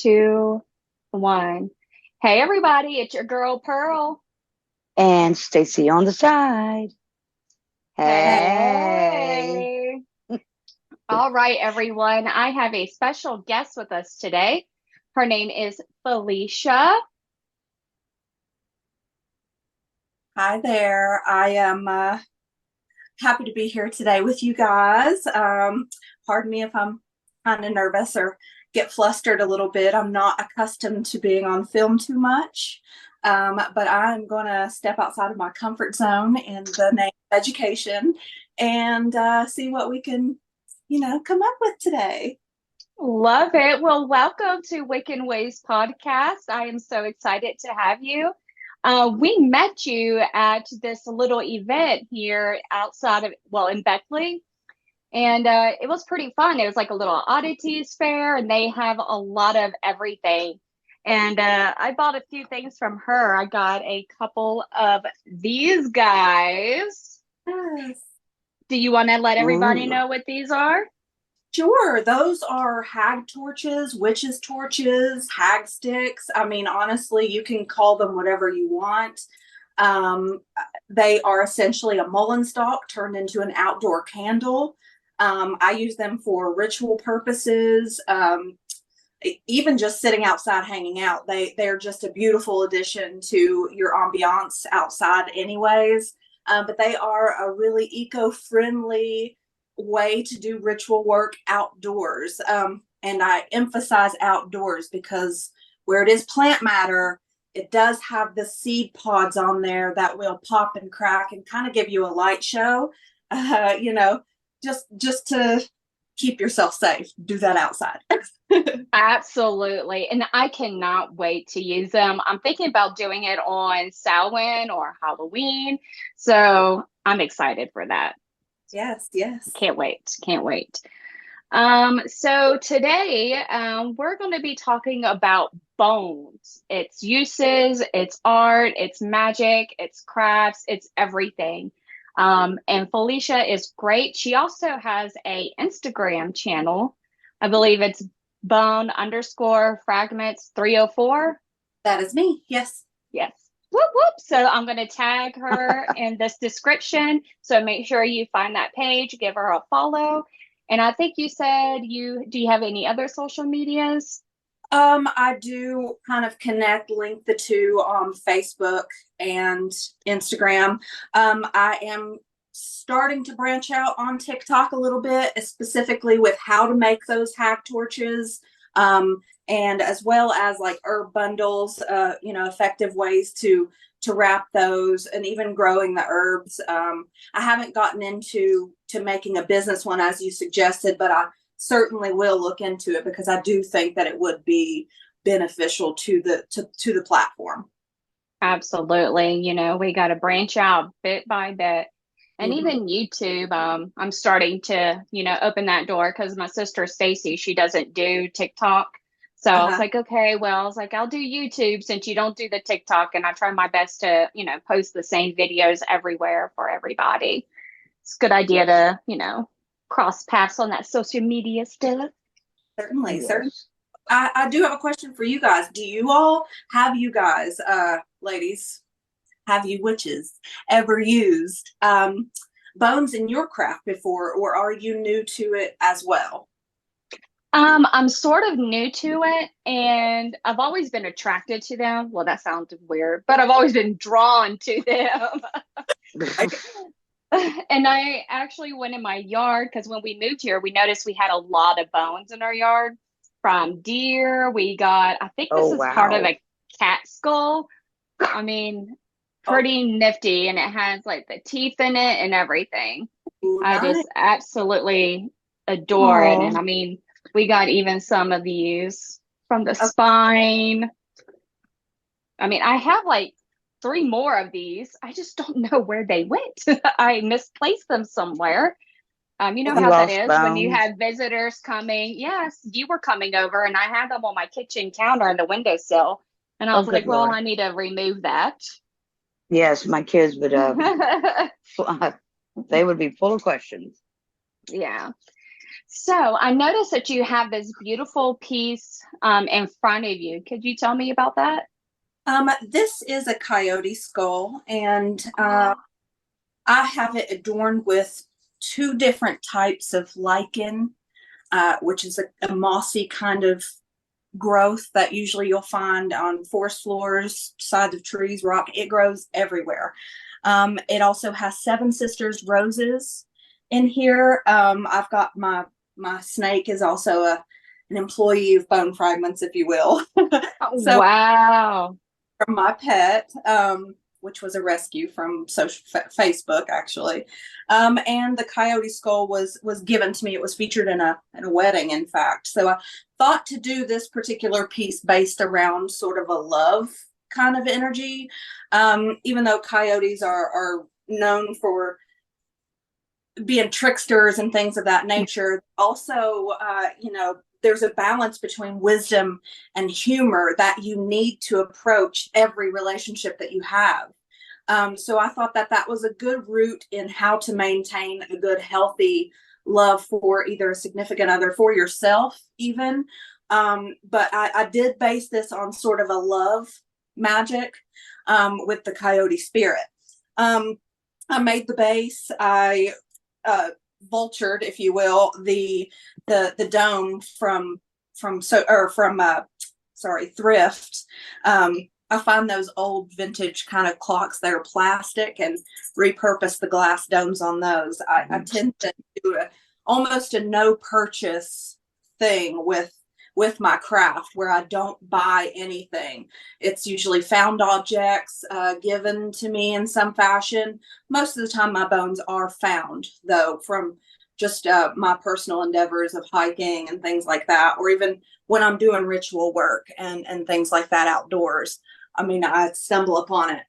two, one. Hey, everybody, it's your girl Pearl. And Stacy on the side. Hey. Hey. All right, everyone. I have a special guest with us today. Her name is Felicia. Hi there. I am happy to be here today with you guys. Pardon me if I'm kind of nervous or get flustered a little bit. I'm not accustomed to being on film too much, but I'm going to step outside of my comfort zone in the name of education and see what we can, come up with today. Love it. Well, welcome to Wiccan Ways podcast. I am so excited to have you. We met you at this little event here outside of, well, in Beckley. And it was pretty fun. It was like a little oddities fair, and they have a lot of everything. And I bought a few things from her. I got a couple of these guys. Yes. Do you want to let everybody Ooh. know what these are? Sure, those are hag torches, witches' torches, hag sticks. I mean, honestly, you can call them whatever you want. Um, they are essentially a mullein stalk turned into an outdoor candle. I use them for ritual purposes. Even just sitting outside hanging out, they're just a beautiful addition to your ambiance outside, anyways. But they are a really eco-friendly way to do ritual work outdoors. And I emphasize outdoors because where it is plant matter, it does have the seed pods on there that will pop and crack and kind of give you a light show. Uh, you know, just to keep yourself safe, do that outside. Absolutely. And I cannot wait to use them. I'm thinking about doing it on Samhain or Halloween. So I'm excited for that. Yes, yes. Can't wait. Can't wait. So today, we're going to be talking about bones, its uses, its art, its magic, its crafts, its everything. And Felicia is great. She also has a Instagram channel. I believe it's bone underscore fragments 304. That is me. Yes. Yes. Whoop whoop. So I'm going to tag her in this description. So make sure you find that page, give her a follow. And I think you said do you have any other social medias? I do kind of link the two on Facebook and Instagram. I am starting to branch out on TikTok a little bit, specifically with how to make those hack torches, and as well as like herb bundles, effective ways to wrap those, and even growing the herbs. I haven't gotten into making a business one as you suggested, but I certainly will look into it because I do think that it would be beneficial to the platform. Absolutely. We got to branch out bit by bit. And Mm-hmm. even YouTube, I'm starting to, open that door because my sister Stacy, she doesn't do TikTok. So I was Uh-huh. like, okay, well, I was like, I'll do YouTube since you don't do the TikTok, and I try my best to, post the same videos everywhere for everybody. It's a good idea to, cross paths on that social media stuff. Certainly, certainly. Yes. I do have a question for you guys. Ladies, have you witches ever used bones in your craft before, or are you new to it as well? I'm sort of new to it, and I've always been attracted to them. Well, that sounds weird, but I've always been drawn to them. And I actually went in my yard because when we moved here, we noticed we had a lot of bones in our yard from deer. We got, I think this Oh, is part of wow. a cat skull. I mean, Oh, pretty nifty, and it has like the teeth in it and everything. I nice. just absolutely adore it. And Oh, I mean, we got even some of these from the Oh, spine. I mean, I have like three more of these. I just don't know where they went. I misplaced them somewhere. You know well, you how that lost is when you bones? have visitors coming. Yes, you were coming over, and I had them on my kitchen counter in the windowsill. And I Oh, was like, good well, Lord. I need to remove that. Yes, my kids would they would be full of questions. Yeah. So I noticed that you have this beautiful piece in front of you. Could you tell me about that? This is a coyote skull, and Oh, I have it adorned with two different types of lichen, which is a mossy kind of growth that usually you'll find on forest floors, sides of trees, rock. It grows everywhere. It also has seven sisters roses in here. I've got my snake is also an employee of Bone Fragments, if you will. So wow. from my pet, which was a rescue from Facebook, actually. And the coyote skull was given to me. It was featured in a wedding, in fact. So I thought to do this particular piece based around sort of a love kind of energy. Even though coyotes are known for being tricksters and things of that nature, also, there's a balance between wisdom and humor that you need to approach every relationship that you have. So I thought that that was a good route in how to maintain a good, healthy love for either a significant other, for yourself, even. But I did base this on sort of a love magic with the coyote spirit. I made the base. I vultured, if you will, the dome from thrift. I find those old vintage kind of clocks that are plastic and repurpose the glass domes on those. I tend to do almost a no purchase thing with my craft, where I don't buy anything. It's usually found objects given to me in some fashion. Most of the time my bones are found, though, from just my personal endeavors of hiking and things like that, or even when I'm doing ritual work and things like that outdoors. I mean, I stumble upon it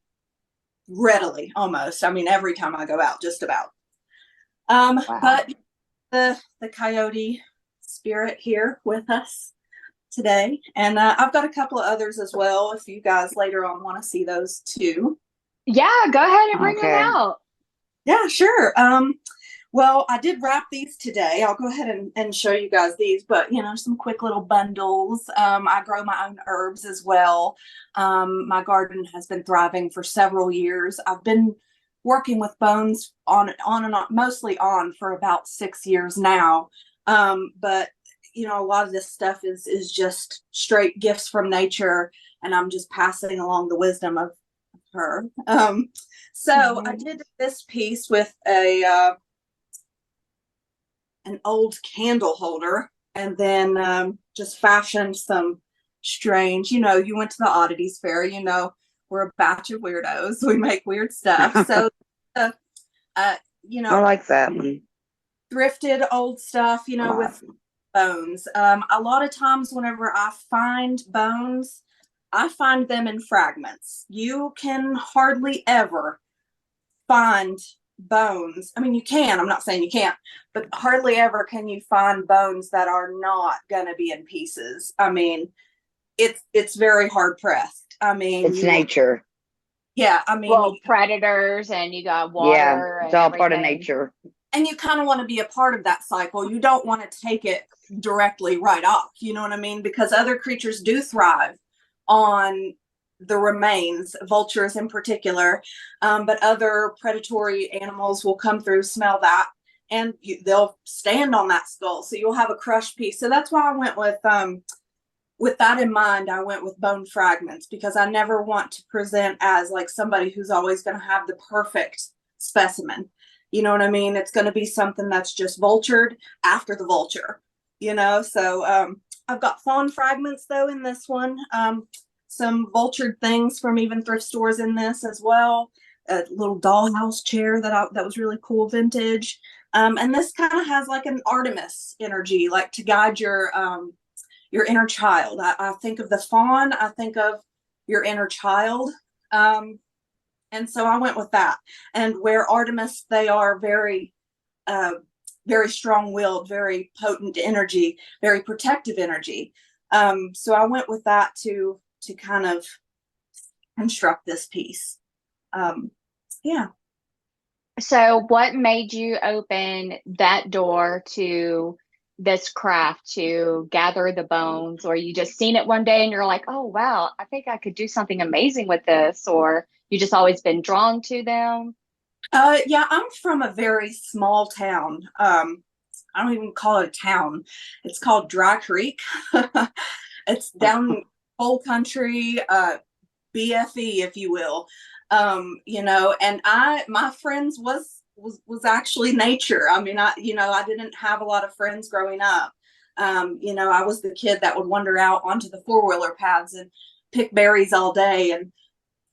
readily, almost. I mean, every time I go out, just about. Wow. But the coyote spirit here with us today, and I've got a couple of others as well, if you guys later on want to see those too. Yeah, go ahead and bring them Okay. out. Yeah, sure. Well, I did wrap these today. I'll go ahead and show you guys these, but some quick little bundles. I grow my own herbs as well. My garden has been thriving for several years. I've been working with bones on and on, mostly on, for about 6 years now. But a lot of this stuff is just straight gifts from nature, and I'm just passing along the wisdom of her. So I Mhm. did this piece with an old candle holder, and then just fashioned some strange, you went to the oddities fair, we're a batch of weirdos. We make weird stuff. So, uh, uh, you I know, like that one thrifted old stuff, a lot. with bones. A lot of times, whenever I find bones, I find them in fragments. You can hardly ever find bones. I mean, you can, I'm not saying you can't, but hardly ever can you find bones that are not going to be in pieces. I mean, it's very hard pressed. I mean, It's you will, nature. yeah, I mean, Well, predators and you got Yeah, water it's and all part of everything. nature. and you kind of want to be a part of that cycle. You don't want to take it directly right off. You know what I mean? Because other creatures do thrive on the remains, vultures in particular, but other predatory animals will come through, smell that, and they'll stand on that skull. So you'll have a crushed piece. So that's why I went with that in mind. I went with bone fragments, because I never want to present as like somebody who's always going to have the perfect specimen. You know what I mean? It's going to be something that's just vultured after the vulture, So I've got fawn fragments, though, in this one. Some vultured things from even thrift stores in this as well. A little dollhouse chair that was really cool, vintage. And this kind of has like an Artemis energy, like to guide your inner child. I think of the fawn, I think of your inner child. And so I went with that. And where Artemis, they are very, very strong willed, very potent energy, very protective energy. So I went with that to kind of construct this piece. Yeah. So, what made you open that door to this craft to gather the bones, or you just seen it one day and you're like, oh, wow, I think I could do something amazing with this, or you just always been drawn to them? Yeah, I'm from a very small town. I don't even call it a town. It's called Dry Creek. It's down whole country, BFE, if you will. And my friends was actually nature. I mean, I didn't have a lot of friends growing up. I was the kid that would wander out onto the four-wheeler paths and pick berries all day and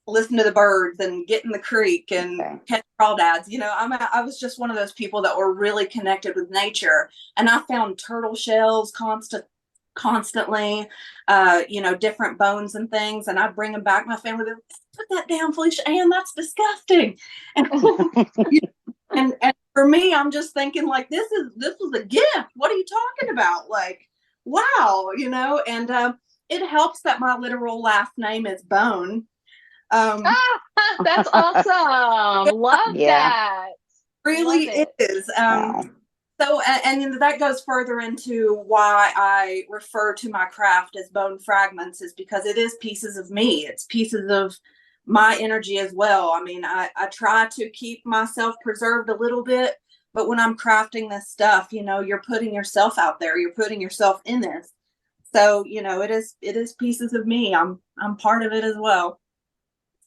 listen to the birds and get in the creek and catch crawdads. I was just one of those people that were really connected with nature, and I found turtle shells constantly, different bones and things, and I bring them back. My family would put that down, Felicia Ann, that's disgusting. And, and for me, I'm just thinking like, this was a gift. What are you talking about? Like, wow, and it helps that my literal last name is Bone. That's awesome. Love Yeah. that. Really Love it. is. Wow. So, and that goes further into why I refer to my craft as bone fragments, is because it is pieces of me. It's pieces of my energy as well. I mean, I try to keep myself preserved a little bit, but when I'm crafting this stuff, you're putting yourself out there. You're putting yourself in this. So, it is pieces of me. I'm part of it as well.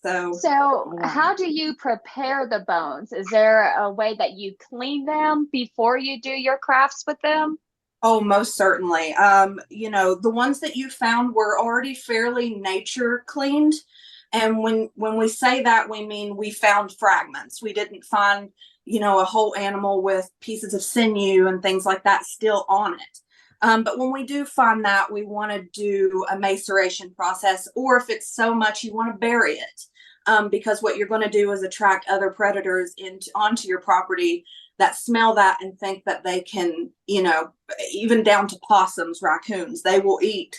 So, how do you prepare the bones? Is there a way that you clean them before you do your crafts with them? Oh, most certainly. The ones that you found were already fairly nature cleaned. And when we say that, we mean we found fragments. We didn't find, a whole animal with pieces of sinew and things like that still on it. But when we do find that, we want to do a maceration process, or if it's so much, you want to bury it. Because what you're going to do is attract other predators onto your property that smell that and think that they can, even down to possums, raccoons, they will eat,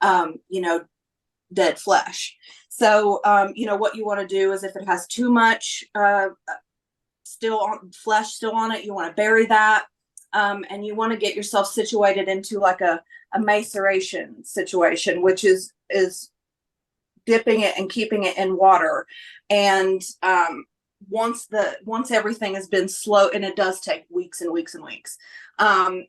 dead flesh. So, what you want to do is if it has too much flesh still on it, you want to bury that. And you want to get yourself situated into like a maceration situation, which is dipping it and keeping it in water. And once everything has been slow, and it does take weeks and weeks and weeks.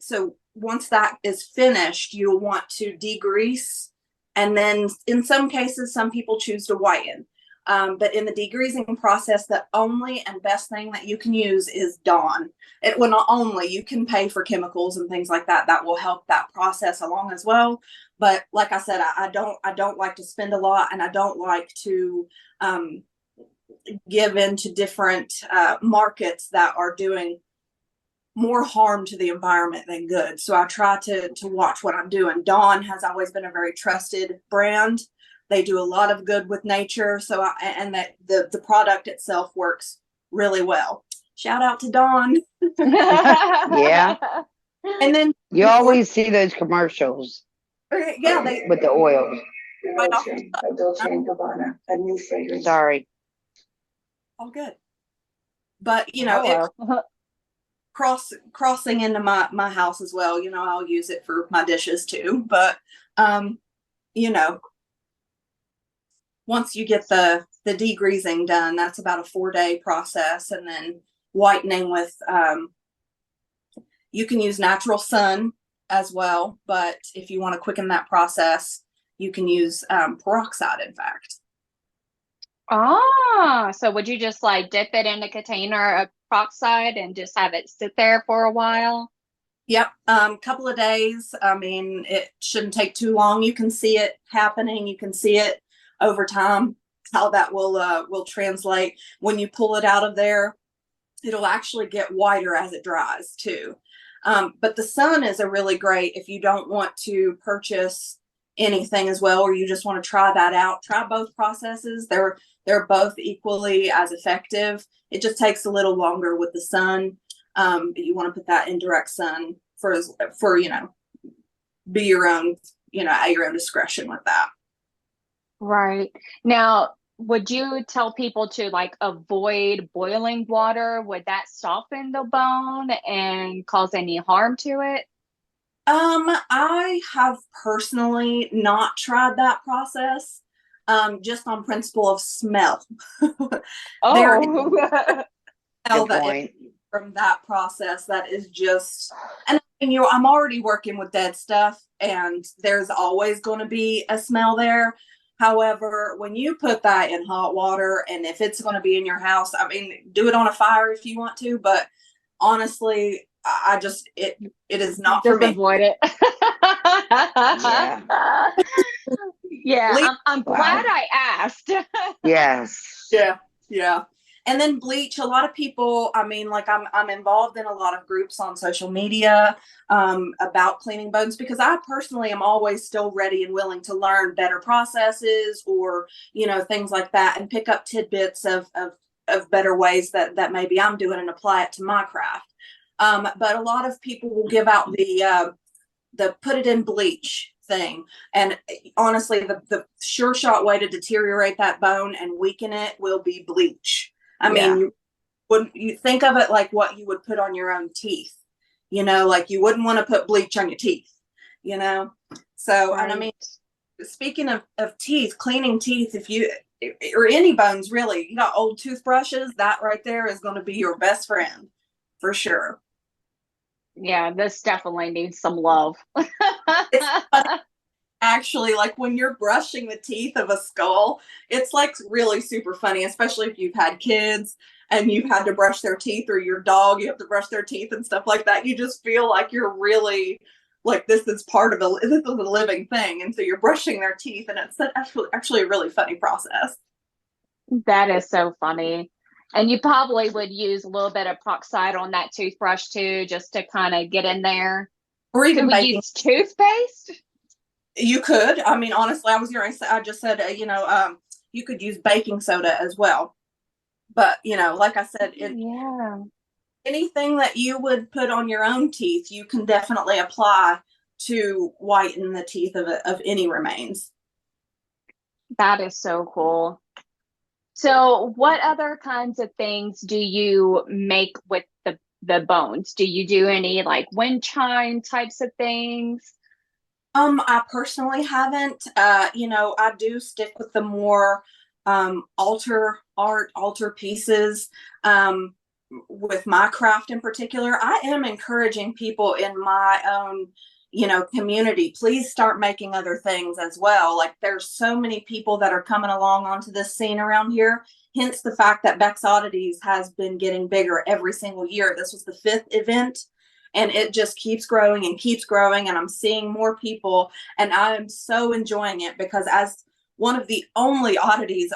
So once that is finished, you'll want to degrease. And then in some cases, some people choose to whiten. But in the degreasing process, the only and best thing that you can use is Dawn. Not only, you can pay for chemicals and things like that will help that process along as well. But like I said, I don't like to spend a lot, and I don't like to give into different markets that are doing more harm to the environment than good. So I try to watch what I'm doing. Dawn has always been a very trusted brand. They do a lot of good with nature. So that the product itself works really well. Shout out to Dawn. Yeah. And then You always see those commercials. Yeah, with the oils. Dolce and Gabbana, a new fragrance. Sorry. All good. But it crossing into my house as well. I'll use it for my dishes too. But once you get the degreasing done, that's about a 4-day process, and then whitening with you can use natural sun as well, but if you want to quicken that process, you can use peroxide, in fact. So would you just like dip it in a container of peroxide and just have it sit there for a while? Yep. Couple of days. I mean, it shouldn't take too long. You can see it happening. You can see it over time, how that will translate. When you pull it out of there, it'll actually get whiter as it dries too. But the sun is a really great, if you don't want to purchase anything as well, or you just want to try that out, try both processes. They're both equally as effective. It just takes a little longer with the sun. But you want to put that in direct sun for be your own, at your own discretion with that. Right. Now, would you tell people to like avoid boiling water? Would that soften the bone and cause any harm to it? I have personally not tried that process, just on principle of smell. There is Oh, smell Good that is point. from that process that is just, and I mean, I'm already working with dead stuff, and there's always going to be a smell there. However, when you put that in hot water, and if it's going to be in your house, I mean, do it on a fire if you want to, but honestly, I just it is not for just me. avoid it. Yeah. Yeah, I'm glad Wow. I asked. Yes. Yeah, yeah. And then bleach, a lot of people, I mean, like I'm involved in a lot of groups on social media about cleaning bones, because I personally am always still ready and willing to learn better processes, or, things like that, and pick up tidbits of better ways that maybe I'm doing and apply it to my craft. But a lot of people will give out the put it in bleach thing. And honestly, the sure shot way to deteriorate that bone and weaken it will be bleach. I Yeah. mean, you think of it like what you would put on your own teeth, like you wouldn't want to put bleach on your teeth, you know? So, and I mean, Right. speaking of teeth, cleaning teeth, if you, or any bones really, you got old toothbrushes, that right there is going to be your best friend for sure. Yeah, this definitely needs some love. It's actually, like when you're brushing the teeth of a skull, it's like really super funny, especially if you've had kids and you've had to brush their teeth, or your dog, you have to brush their teeth and stuff like that. You just feel like you're really like this is this is a living thing, and so you're brushing their teeth, and it's actually a really funny process. That is so funny. And you probably would use a little bit of peroxide on that toothbrush too, just to kind of get in there. Or Could even we baking. use toothpaste? You could. I mean, honestly, I just said, you could use baking soda as well. But like I said, Yeah, anything that you would put on your own teeth, you can definitely apply to whiten the teeth of any remains. that is so cool. So, what other kinds of things do you make with the bones? Do you do any like wind chime types of things? I personally haven't. I do stick with the more altar pieces. With my craft in particular, I am encouraging people in my own, community. Please start making other things as well. Like there's so many people that are coming along onto this scene around here. Hence the fact that Beck's Oddities has been getting bigger every single year. This was the 5th event, and it just keeps growing and keeps growing, and I'm seeing more people, and I'm so enjoying it, because as one of the only oddities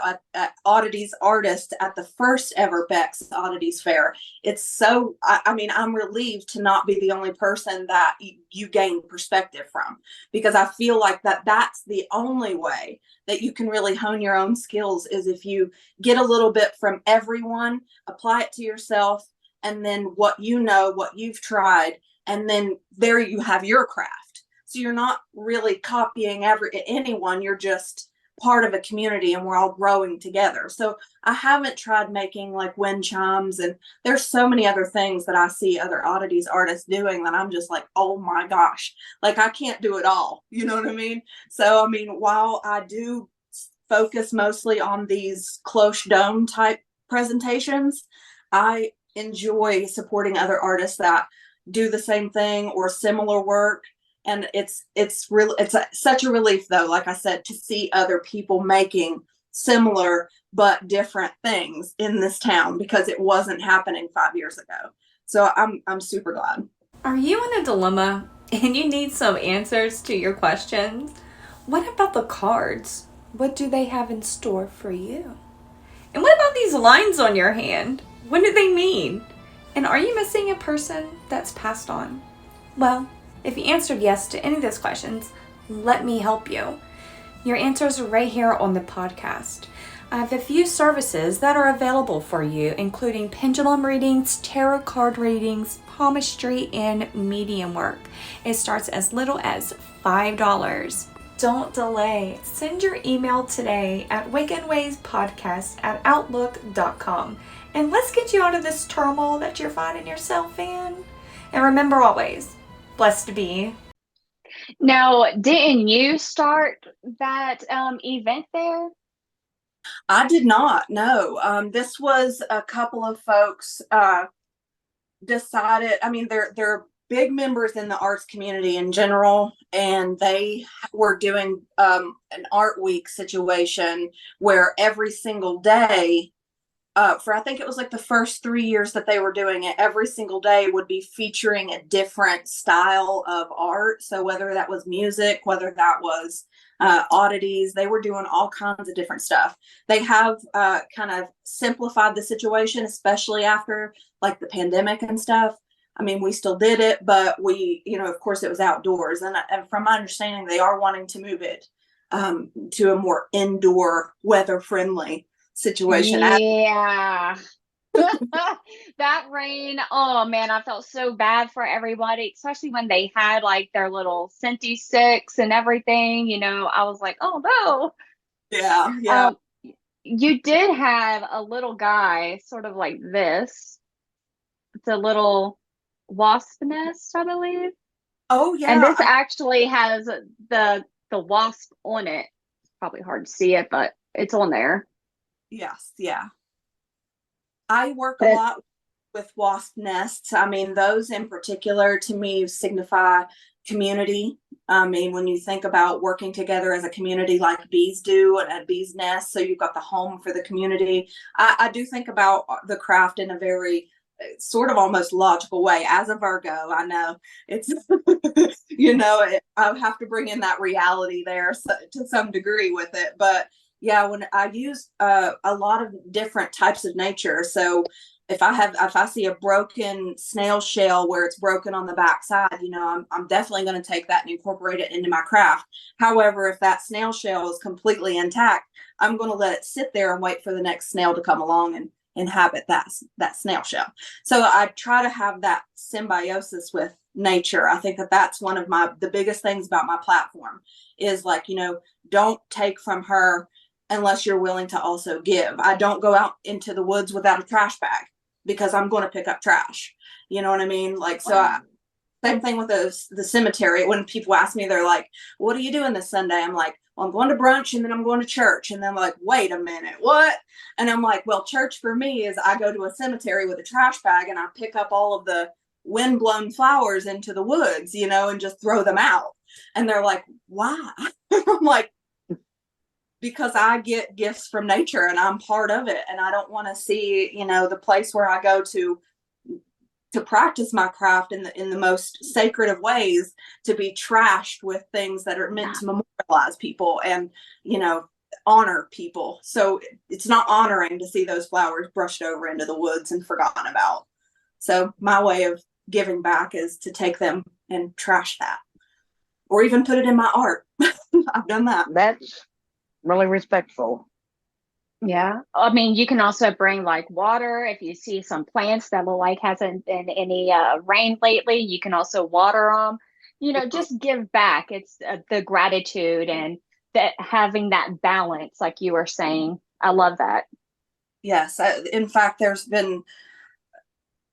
artists at the first ever Beck's Oddities Fair, it's so, I mean, I'm relieved to not be the only person that you gain perspective from, because I feel like that's the only way that you can really hone your own skills, is if you get a little bit from everyone, apply it to yourself, and then what what you've tried, and then there you have your craft. So you're not really copying anyone, you're just part of a community, and we're all growing together. So I haven't tried making like wind chimes, and there's so many other things that I see other oddities artists doing that I'm just like, oh my gosh, like I can't do it all. You know what I mean? So I mean, while I do focus mostly on these cloche dome type presentations, I enjoy supporting other artists that do the same thing or similar work. And such a relief, though, like I said, to see other people making similar but different things in this town, because it wasn't happening 5 years ago. So I'm super glad. Are you in a dilemma and you need some answers to your questions? What about the cards? What do they have in store for you? And what about these lines on your hand? What do they mean? And are you missing a person that's passed on? Well, if you answered yes to any of those questions, let me help you. Your answers are right here on the podcast. I have a few services that are available for you, including pendulum readings, tarot card readings, palmistry, and medium work. It starts as little as $5. Don't delay. Send your email today at wickedwayspodcast@outlook.com. And let's get you out of this turmoil that you're finding yourself in. And remember always, blessed to be Now, didn't you start that event there? I did not know. This was a couple of folks decided. I mean, they're big members in the arts community in general, and they were doing an art week situation where every single day, for I think it was like the first 3 years that they were doing it, every single day would be featuring a different style of art. So whether that was music, whether that was oddities, they were doing all kinds of different stuff. They have kind of simplified the situation, especially after like the pandemic and stuff. I mean, we still did it, but we, of course, it was outdoors. And from my understanding, they are wanting to move it to a more indoor, weather friendly situation. Yeah. That rain, oh man, I felt so bad for everybody, especially when they had like their little scenty sticks and everything. I was like, oh no. Yeah, yeah. Um, you did have a little guy, sort of like this. It's a little wasp nest, I believe. Oh, And yeah. this actually has the wasp on it. It's probably hard to see it, but it's on there. Yes, yeah. I work a But lot with wasp nests. I mean, those in particular to me signify community. I mean, when you think about working together as a community like bees do at a bee's nest, so you've got the home for the community. I do think about the craft in a very sort of almost logical way. As a Virgo, I know it's, I have to bring in that reality there to some degree with it. But yeah, when I use a lot of different types of nature. So if I see a broken snail shell where it's broken on the backside, I'm definitely going to take that and incorporate it into my craft. However, if that snail shell is completely intact, I'm going to let it sit there and wait for the next snail to come along and inhabit that snail shell. So I try to have that symbiosis with nature. I think that that's one of the biggest things about my platform is like, don't take from her unless you're willing to also give. I don't go out into the woods without a trash bag because I'm going to pick up trash. You know what I mean? Like, same thing with the cemetery. When people ask me, they're like, what are you doing this Sunday? I'm like, well, I'm going to brunch and then I'm going to church. And then I'm like, wait a minute, what? And I'm like, well, church for me is I go to a cemetery with a trash bag and I pick up all of the windblown flowers into the woods, and just throw them out. And they're like, why? I'm like, because I get gifts from nature and I'm part of it. And I don't want to see, the place where I go to practice my craft in the most sacred of ways to be trashed with things that are meant to memorialize people and, honor people. So it's not honoring to see those flowers brushed over into the woods and forgotten about. So my way of giving back is to take them and trash that or even put it in my art. I've done that. That's really respectful. yeah, I mean, you can also bring like water if you see some plants that look like hasn't been any rain lately. You can also water them. Just give back. It's the gratitude and that having that balance, like you were saying. I love that. Yes. In fact, there's been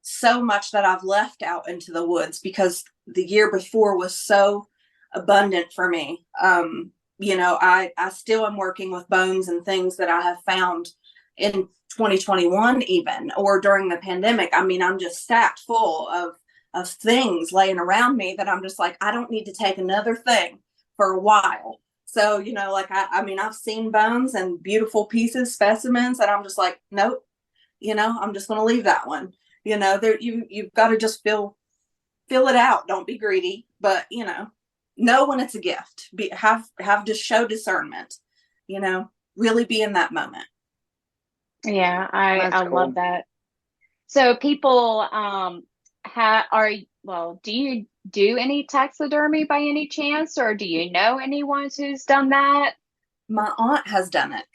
so much that I've left out into the woods because the year before was so abundant for me. I still am working with bones and things that I have found in 2021 even, or during the pandemic. I mean, I'm just stacked full of things laying around me that I'm just like, I don't need to take another thing for a while. So, like, I mean, I've seen bones and beautiful pieces, specimens, and I'm just like, nope, I'm just going to leave that one. You've got to just fill it out. Don't be greedy, but know when it's a gift. Have to show discernment. Really be in that moment. Yeah, I That's I love cool. that. So people do you do any taxidermy by any chance, or do you know anyone who's done that? My aunt has done it.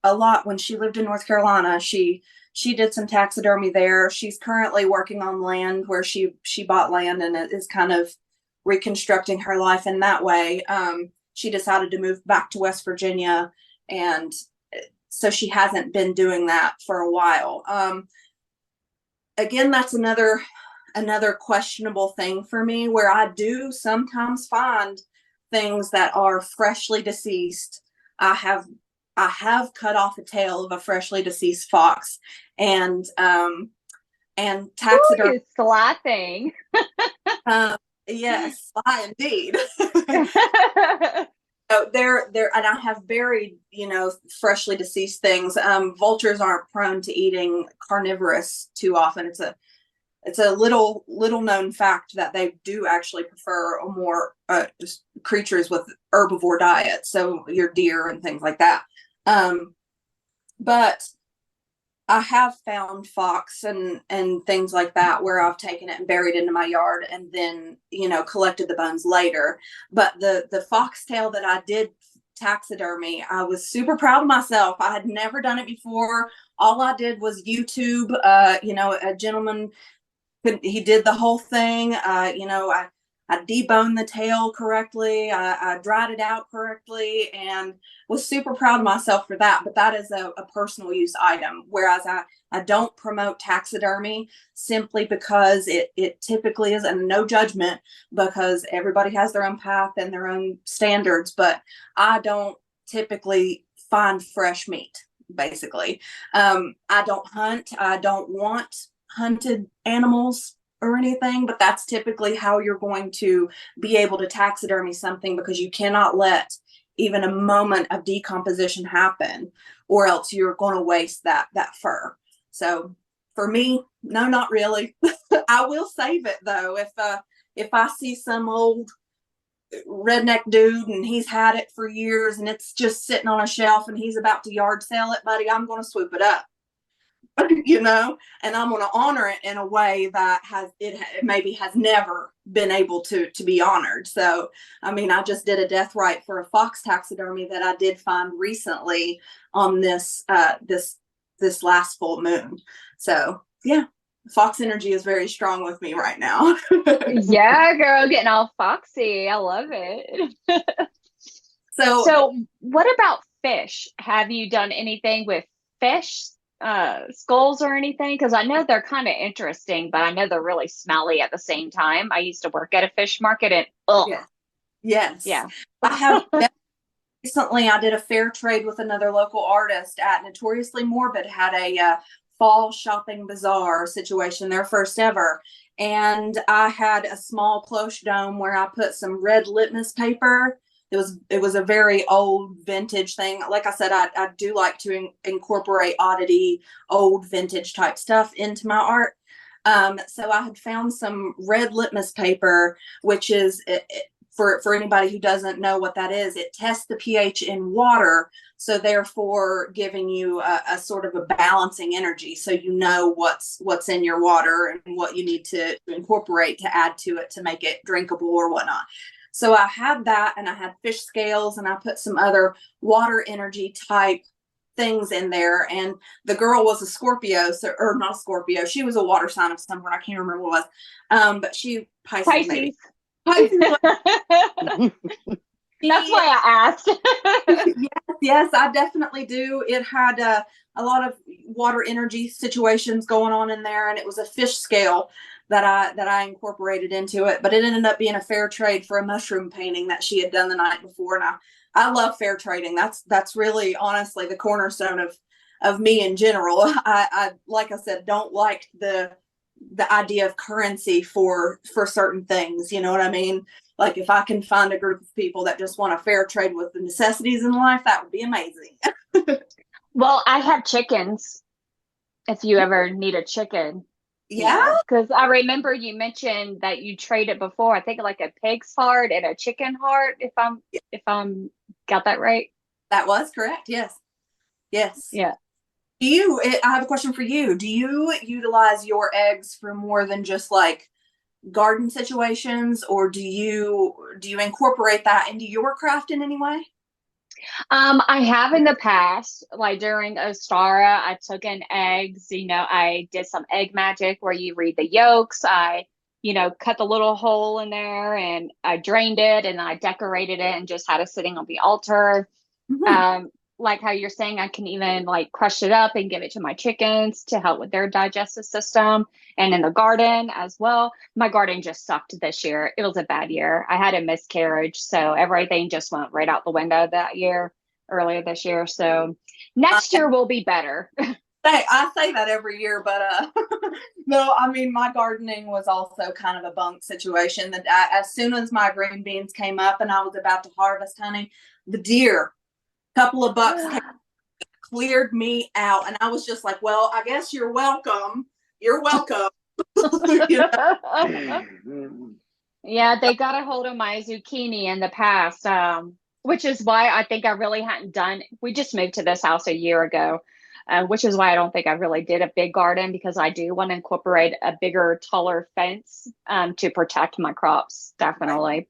A lot when she lived in North Carolina. She did some taxidermy there. She's currently working on land where she bought land and is kind of reconstructing her life in that way. She decided to move back to West Virginia, and so she hasn't been doing that for a while. Again, that's another another questionable thing for me, where I do sometimes find things that are freshly deceased. I have I have cut off a tail of a freshly deceased fox, and Ooh, taxidermy. you sly thing. Uh, yes, I indeed. So there, and I have buried, freshly deceased things. Vultures aren't prone to eating carnivorous too often. It's a little known fact that they do actually prefer a more just creatures with herbivore diet. So your deer and things like that. But I have found fox and things like that where I've taken it and buried it into my yard and then, collected the bones later. But the foxtail that I did taxidermy, I was super proud of myself. I had never done it before. All I did was YouTube, a gentleman, he did the whole thing. I deboned the tail correctly. I dried it out correctly and was super proud of myself for that. But that is a personal use item. Whereas I don't promote taxidermy simply because it typically is, and no judgment, because everybody has their own path and their own standards. But I don't typically find fresh meat, basically. I don't hunt. I don't want hunted animals or anything, but that's typically how you're going to be able to taxidermy something, because you cannot let even a moment of decomposition happen, or else you're going to waste that fur. So for me, no, not really. I will save it though. If I see some old redneck dude and he's had it for years and it's just sitting on a shelf and he's about to yard sale it, buddy, I'm going to swoop it up. And I'm going to honor it in a way that maybe has never been able to be honored. So, I mean, I just did a death rite for a fox taxidermy that I did find recently on this last full moon. So, yeah, fox energy is very strong with me right now. Yeah, girl, getting all foxy. I love it. So, So, what about fish? Have you done anything with fish, skulls or anything? Because I know they're kind of interesting, but I know they're really smelly at the same time. I used to work at a fish market and yes, yes, yeah. I have. Recently, I did a fair trade with another local artist at Notoriously Morbid, had a fall shopping bazaar situation, their first ever. And I had a small cloche dome where I put some red litmus paper. It was a very old vintage thing. Like I said, I do like to incorporate oddity, old vintage type stuff into my art. So I had found some red litmus paper, which is for anybody who doesn't know what that is, it tests the pH in water, so therefore giving you a sort of a balancing energy, so you know what's in your water and what you need to incorporate to add to it to make it drinkable or whatnot. So I had that, and I had fish scales, and I put some other water energy type things in there. And the girl was a Scorpio, or not a Scorpio, she was a water sign of some sort, I can't remember what it was, but she Pisces maybe. Pisces. That's why I asked. Yes, I definitely do. It had a lot of water energy situations going on in there, and it was a fish scale that I incorporated into it. But it ended up being a fair trade for a mushroom painting that she had done the night before. And I love fair trading. That's really honestly the cornerstone of me in general. I like I said, don't like the idea of currency for certain things. You know what I mean? Like, if I can find a group of people that just want a fair trade with the necessities in life, that would be amazing. Well, I have chickens if you ever need a chicken. Yeah, Because I remember you mentioned that you traded before. I think like a pig's heart and a chicken heart, if I'm got that right. that was correct. Yes. Yes. Yeah. I have a question for you. Do you utilize your eggs for more than just like garden situations, or do you incorporate that into your craft in any way? I have in the past, like during Ostara, I took in eggs. I did some egg magic where you read the yolks. I, cut the little hole in there and I drained it and I decorated it and just had it sitting on the altar. Mhm. Um, like how you're saying, I can even like crush it up and give it to my chickens to help with their digestive system, and in the garden as well. My garden just sucked this year. It was a bad year. I had a miscarriage, so everything just went right out the window that year, earlier this year. So next year will be better. I say that every year, but no, I mean, my gardening was also kind of a bunk situation. That as soon as my green beans came up and I was about to harvest, honey, the deer, couple of bucks cleared me out, and I was just like, well, I guess you're welcome. You're welcome. You know? Yeah, they got a hold of my zucchini in the past, which is why I think I really hadn't done. We just moved to this house a year ago, which is why I don't think I really did a big garden, because I do want to incorporate a bigger, taller fence to protect my crops, definitely.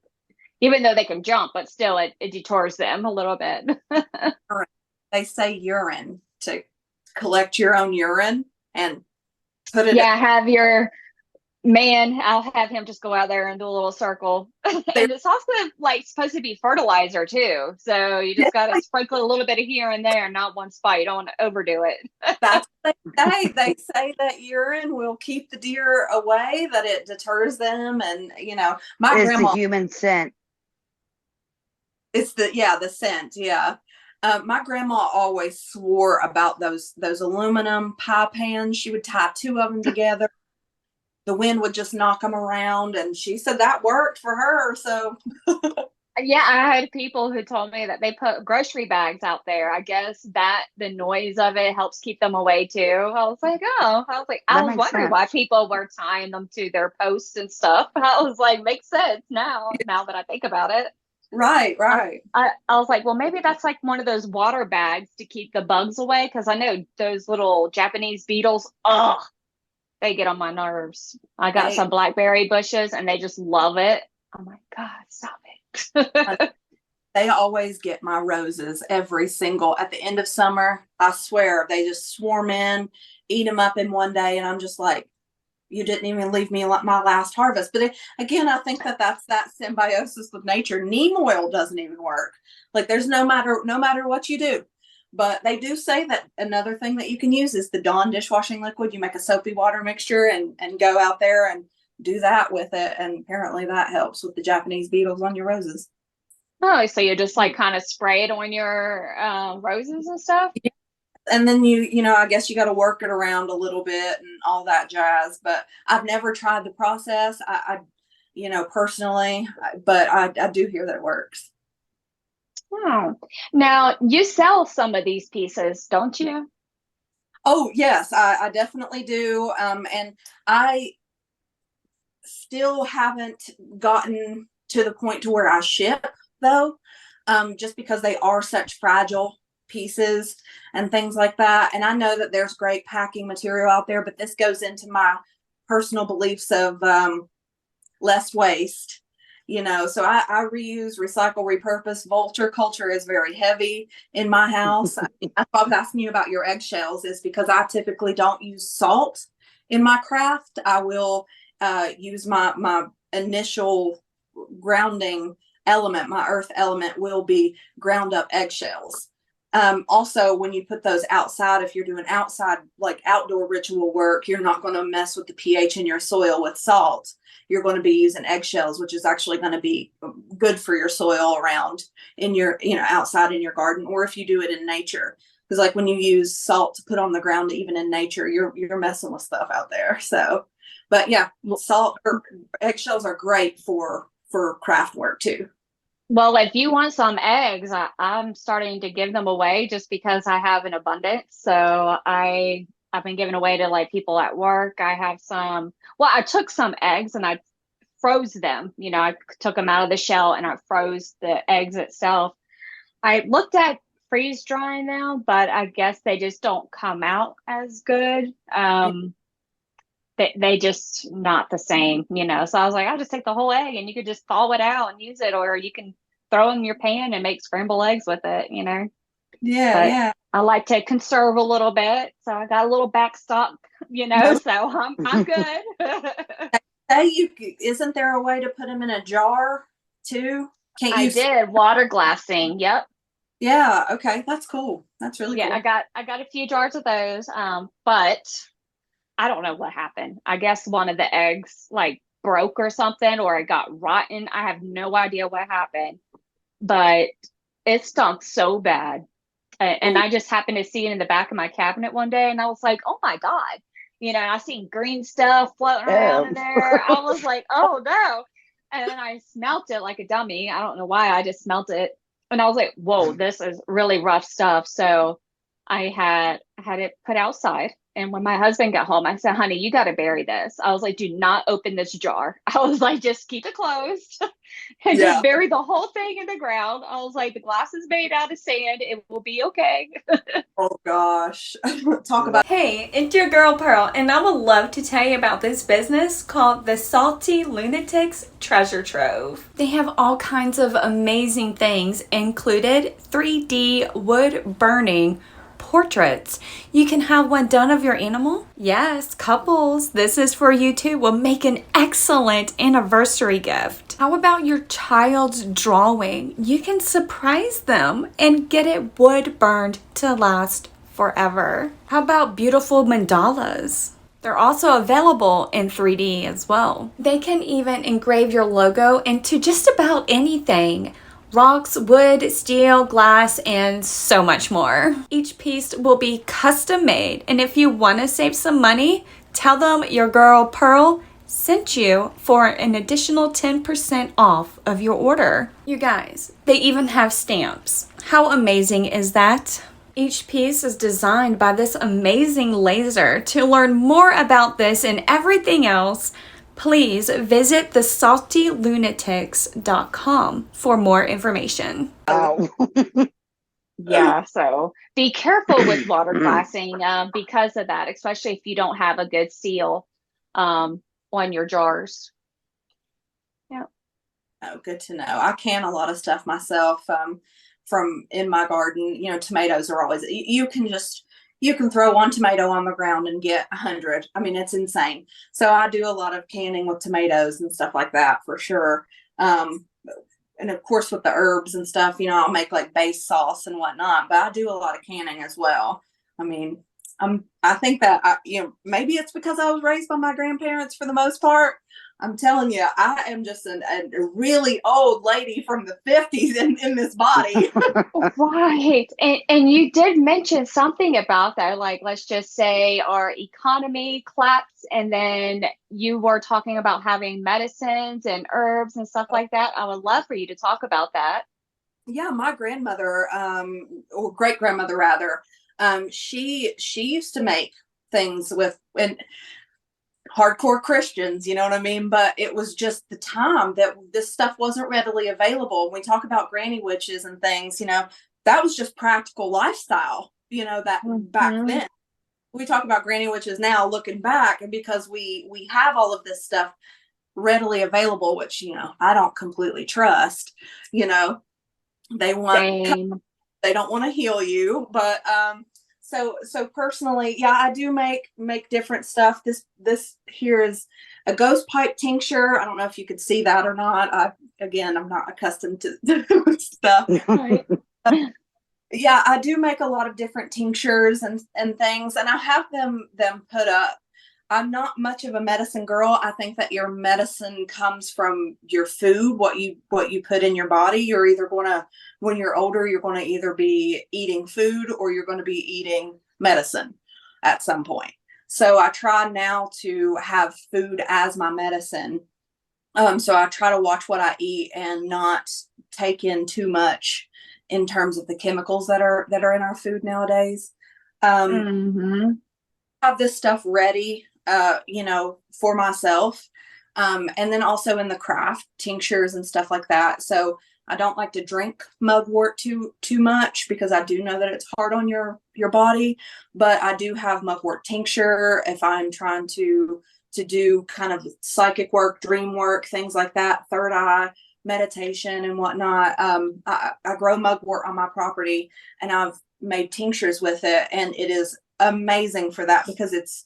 Even though they can jump, but still it detours them a little bit. They say urine, to collect your own urine and put it. Yeah, have your man, I'll have him just go out there and do a little circle. And it's also like supposed to be fertilizer too. So you just got to sprinkle a little bit of here and there, not one spot. You don't want to overdo it. That's what they say. They say that urine will keep the deer away, that it deters them. And, you know, my It's grandma, the human scent. it's the scent. Yeah. My grandma always swore about those aluminum pie pans. She would tie two of them together. The wind would just knock them around, and she said that worked for her. So Yeah, I had people who told me that they put grocery bags out there. I guess that the noise of it helps keep them away too. I was like, oh, I That was makes wondering sense. why people were tying them to their posts and stuff. I was like, makes sense now that I think about it. right. I was like, well, maybe that's like one of those water bags to keep the bugs away. Because I know those little Japanese beetles, oh, they get on my nerves. I got They some blackberry bushes and they just love it. I'm like, God, stop it. they always get my roses every single at the end of summer. I swear they just swarm in, eat them up in one day, and I'm just like, you didn't even leave me my last harvest. But again, I think that's that symbiosis with nature. Neem oil doesn't even work. Like there's no matter what you do. But they do say that another thing that you can use is the Dawn dishwashing liquid. You make a soapy water mixture and go out there and do that with it. And apparently that helps with the Japanese beetles on your roses. Oh, so you just like kind of spray it on your roses and stuff? And then you know, I guess you got to work it around a little bit and all that jazz. But I've never tried the process. I you know, personally, but I do hear that it works. Oh. Now you sell some of these pieces, don't you? Oh yes, I definitely do. And I still haven't gotten to the point to where I ship though, just because they are such fragile pieces and things like that. And I know that there's great packing material out there, but this goes into my personal beliefs of less waste. You know, so I reuse, recycle, repurpose. Vulture culture is very heavy in my house. I was asking you about your eggshells is because I typically don't use salt in my craft. I will use my initial grounding element, my earth element will be ground up eggshells. Also, when you put those outside, if you're doing outside, like outdoor ritual work, you're not going to mess with the pH in your soil with salt. You're going to be using eggshells, which is actually going to be good for your soil around in your, you know, outside in your garden, or if you do it in nature. Because like when you use salt to put on the ground, even in nature, you're messing with stuff out there. So, but yeah, salt or eggshells are great for craft work too. Well, if you want some eggs, I'm starting to give them away just because I have an abundance. So I've been giving away to like people at work. I have some, well, I took some eggs and I froze them. You know, I took them out of the shell and I froze the eggs itself. I looked at freeze drying them, but I guess they just don't come out as good. They just not the same, you know. So I was like, I'll just take the whole egg and you could just thaw it out and use it, or you can throw in your pan and make scrambled eggs with it, you know. Yeah, But yeah. I like to conserve a little bit, so I got a little backstock, you know. So I'm good. Say isn't there a way to put them in a jar too? Can't I you? did water glassing. Yep. Yeah. Okay. That's cool. That's really Yeah, cool. I got a few jars of those. But I don't know what happened. I guess one of the eggs like broke or something, or it got rotten. I have no idea what happened, but it stunk so bad. And Oh, I just happened to see it in the back of my cabinet one day, and I was like, oh my God. I seen green stuff floating around Oh. in there. I was like, oh no. And then I smelt it like a dummy. I don't know why. I just smelt it. And I was like, whoa, this is really rough stuff. So I had it put outside. And when my husband got home, I said, honey, you got to bury this. I was like, do not open this jar. I was like, just keep it closed and yeah. just bury the whole thing in the ground. I was like, the glass is made out of sand. It will be okay. Oh gosh. Talk about. Hey, it's your girl Pearl, and I would love to tell you about this business called the Salty Lunatics Treasure Trove. They have all kinds of amazing things, included 3D wood burning portraits. You can have one done of your animal. Yes, couples, this is for you too. Will make an excellent anniversary gift. How about your child's drawing? You can surprise them and get it wood burned to last forever. How about beautiful mandalas? They're also available in 3D as well. They can even engrave your logo into just about anything. Rocks, wood, steel, glass, and so much more. Each piece will be custom made, and if you want to save some money, tell them your girl Pearl sent you for an additional 10% off of your order. You guys, they even have stamps. How amazing is that? Each piece is designed by this amazing laser. To learn more about this and everything else, please visit thesaltylunatics.com for more information. Wow. Yeah, so be careful with water glassing because of that, especially if you don't have a good seal on your jars. Yeah. Oh, good to know. I can a lot of stuff myself from in my garden. Tomatoes are always, you can throw one tomato on the ground and get 100. I mean, it's insane. So I do a lot of canning with tomatoes and stuff like that for sure. Um, and of course with the herbs and stuff, I'll make like base sauce and whatnot, but I do a lot of canning as well. I mean, I think that maybe it's because I was raised by my grandparents for the most part. I'm telling you, I am just a really old lady from the 50s in this body. Right. And you did mention something about that, like let's just say our economy collapsed, and then you were talking about having medicines and herbs and stuff like that. I would love for you to talk about that. Yeah, my grandmother, or great grandmother rather, she used to make things with and hardcore Christians, you know what I mean? But it was just the time that this stuff wasn't readily available. When we talk about granny witches and things, that was just practical lifestyle, that back Mhm. then. We talk about granny witches now looking back, and because we have all of this stuff readily available, which I don't completely trust. you know they want Same. they don't want to heal you, but so personally, yeah, I do make different stuff. This here is a ghost pipe tincture. I don't know if you could see that or not. I'm not accustomed to stuff. Right. Yeah, I do make a lot of different tinctures and things, and I have them put up. I'm not much of a medicine girl. I think that your medicine comes from your food, what you put in your body. You're either gonna, when you're older, you're gonna either be eating food or you're gonna be eating medicine at some point. So I try now to have food as my medicine. So I try to watch what I eat and not take in too much in terms of the chemicals that are in our food nowadays. Hmm. Have this stuff ready, for myself. And then also in the craft tinctures and stuff like that. So I don't like to drink mugwort too much because I do know that it's hard on your body. But I do have mugwort tincture if I'm trying to do kind of psychic work, dream work, things like that, third eye meditation and whatnot. I grow mugwort on my property, and I've made tinctures with it, and it is amazing for that because it's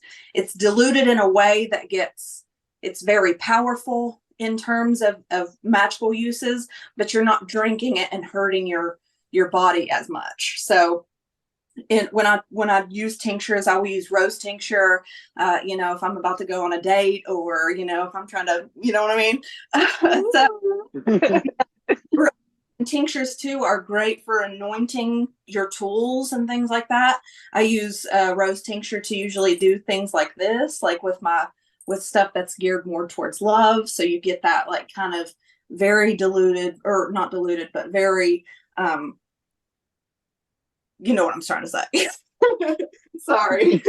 diluted in a way that it's very powerful in terms of magical uses, but you're not drinking it and hurting your body as much. So when I use tinctures, I will use rose tincture, if I'm about to go on a date, or, if I'm trying to, you know what I mean? So tinctures too are great for anointing your tools and things like that. I use rose tincture to usually do things like this, like with stuff that's geared more towards love. So you get that like kind of very diluted, or not diluted, but very, you know what I'm trying to say. Sorry.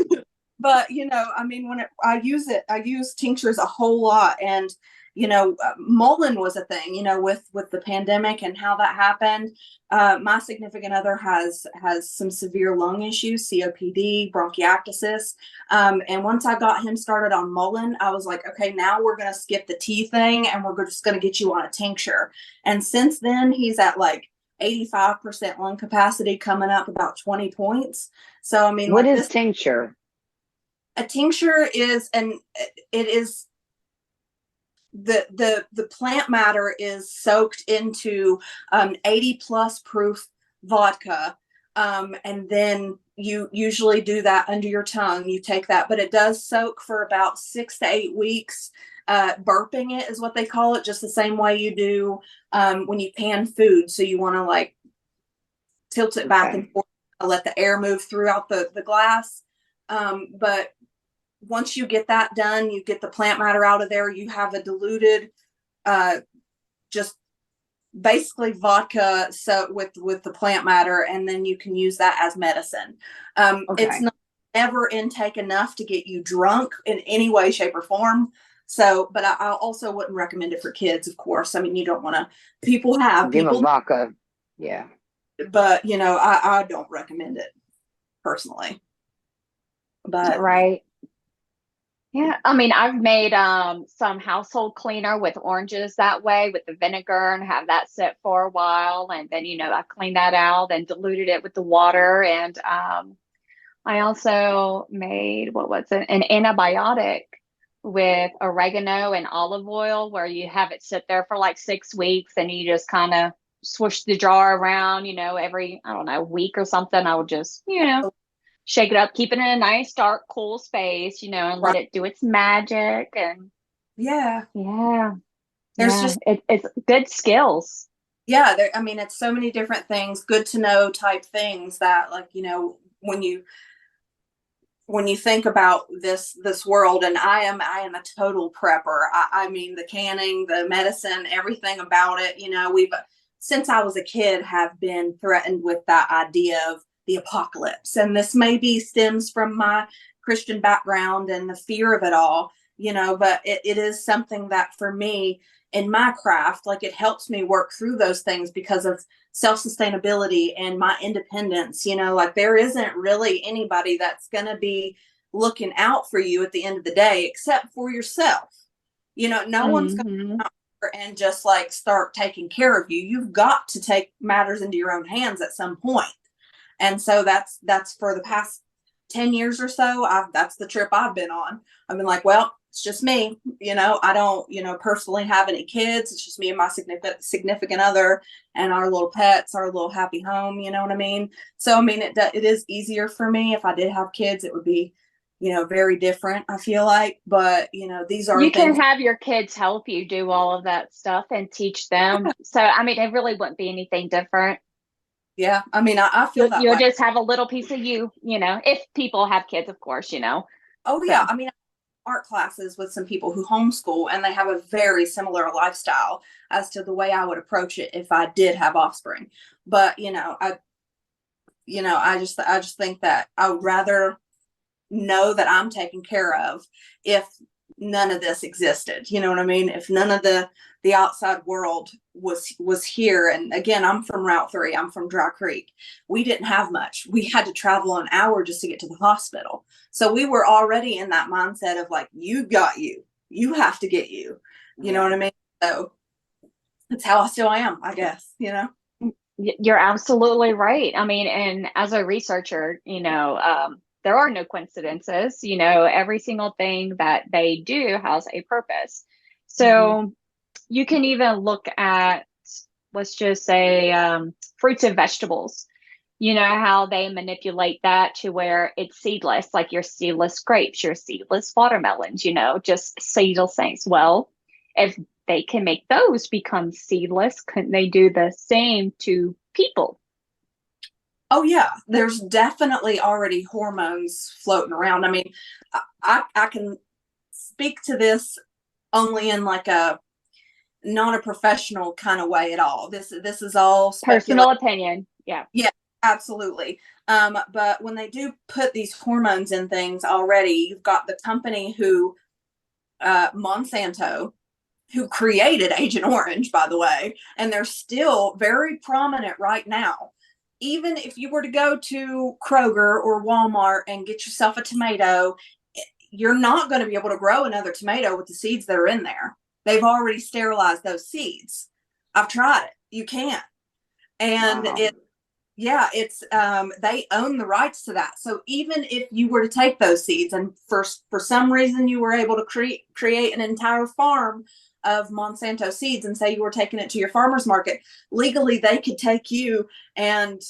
But, I use tinctures a whole lot. And, mullein was a thing, with the pandemic and how that happened. My significant other has some severe lung issues, COPD, bronchiectasis. And once I got him started on mullein, I was like, okay, now we're going to skip the tea thing and we're just going to get you on a tincture. And since then, he's at like 85% lung capacity, coming up about 20 points. So, what is tincture? A tincture is the plant matter is soaked into 80 plus proof vodka, and then you usually do that under your tongue. You take that, but it does soak for about 6 to 8 weeks. Burping it is what they call it, just the same way you do when you pan food. So you want to like tilt it back and forth, let the air move throughout the glass. But once you get that done, you get the plant matter out of there, you have a diluted, just basically vodka with the plant matter, and then you can use that as medicine. It's not ever intake enough to get you drunk in any way, shape, or form. So, but I also wouldn't recommend it for kids, of course. I mean, you don't want to, give them vodka. Yeah. But, I don't recommend it personally. But right. Yeah, I mean, I've made some household cleaner with oranges that way, with the vinegar, and have that sit for a while, and then I cleaned that out and diluted it with the water. And I also made, what was it, an antibiotic with oregano and olive oil, where you have it sit there for like 6 weeks, and you just kind of swish the jar around, every, I don't know, week or something. I would just, shake it up, keep it in a nice, dark, cool space, and let it do its magic. And yeah, it's good skills. Yeah, it's so many different things, good to know type things that, like, when you think about this world, and I am a total prepper. I mean, the canning, the medicine, everything about it, we've, since I was a kid, have been threatened with that idea of the apocalypse. And this maybe stems from my Christian background and the fear of it all, but it is something that for me in my craft, like, it helps me work through those things because of self-sustainability and my independence. Like, there isn't really anybody that's going to be looking out for you at the end of the day, except for yourself. No one's going to come out and just like start taking care of you. You've got to take matters into your own hands at some point. And so that's for the past 10 years or so, that's the trip I've been on. I've been like, well, it's just me. I don't, personally have any kids. It's just me and my significant other and our little pets, our little happy home. You know what I mean? So, it is easier for me. If I did have kids, it would be, very different, I feel like. But, these are can have your kids help you do all of that stuff and teach them. So, it really wouldn't be anything different. Yeah, I feel that you'll way. just have a little piece of you, if people have kids, of course, Oh, yeah. Art classes with some people who homeschool, and they have a very similar lifestyle as to the way I would approach it if I did have offspring. But, I just think that I would rather know that I'm taken care of if none of this existed. You know what I mean? If none of the outside world was here. And again, I'm from Route 3. I'm from Dry Creek. We didn't have much. We had to travel an hour just to get to the hospital. So we were already in that mindset of like, you have to get you. You know what I mean? So that's how I still am, I guess, You're absolutely right. And as a researcher, there are no coincidences. Every single thing that they do has a purpose. So you can even look at let's just say fruits and vegetables. You know how they manipulate that to where it's seedless, like your seedless grapes, your seedless watermelons, just seedless things. Well, if they can make those become seedless, couldn't they do the same to people? Oh yeah, there's definitely already hormones floating around. I mean, I can speak to this only in like a not a professional kind of way at all. This is all Personal speculation. opinion. Yeah. Yeah, absolutely. But when they do put these hormones in things already, you've got the company who Monsanto, who created Agent Orange, by the way, and they're still very prominent right now. Even if you were to go to Kroger or Walmart and get yourself a tomato, you're not going to be able to grow another tomato with the seeds that are in there. They've already sterilized those seeds. I've tried it. You can't. And Wow. it's they own the rights to that. So even if you were to take those seeds and for some reason you were able to create an entire farm of Monsanto seeds and say you were taking it to your farmer's market, legally they could take you and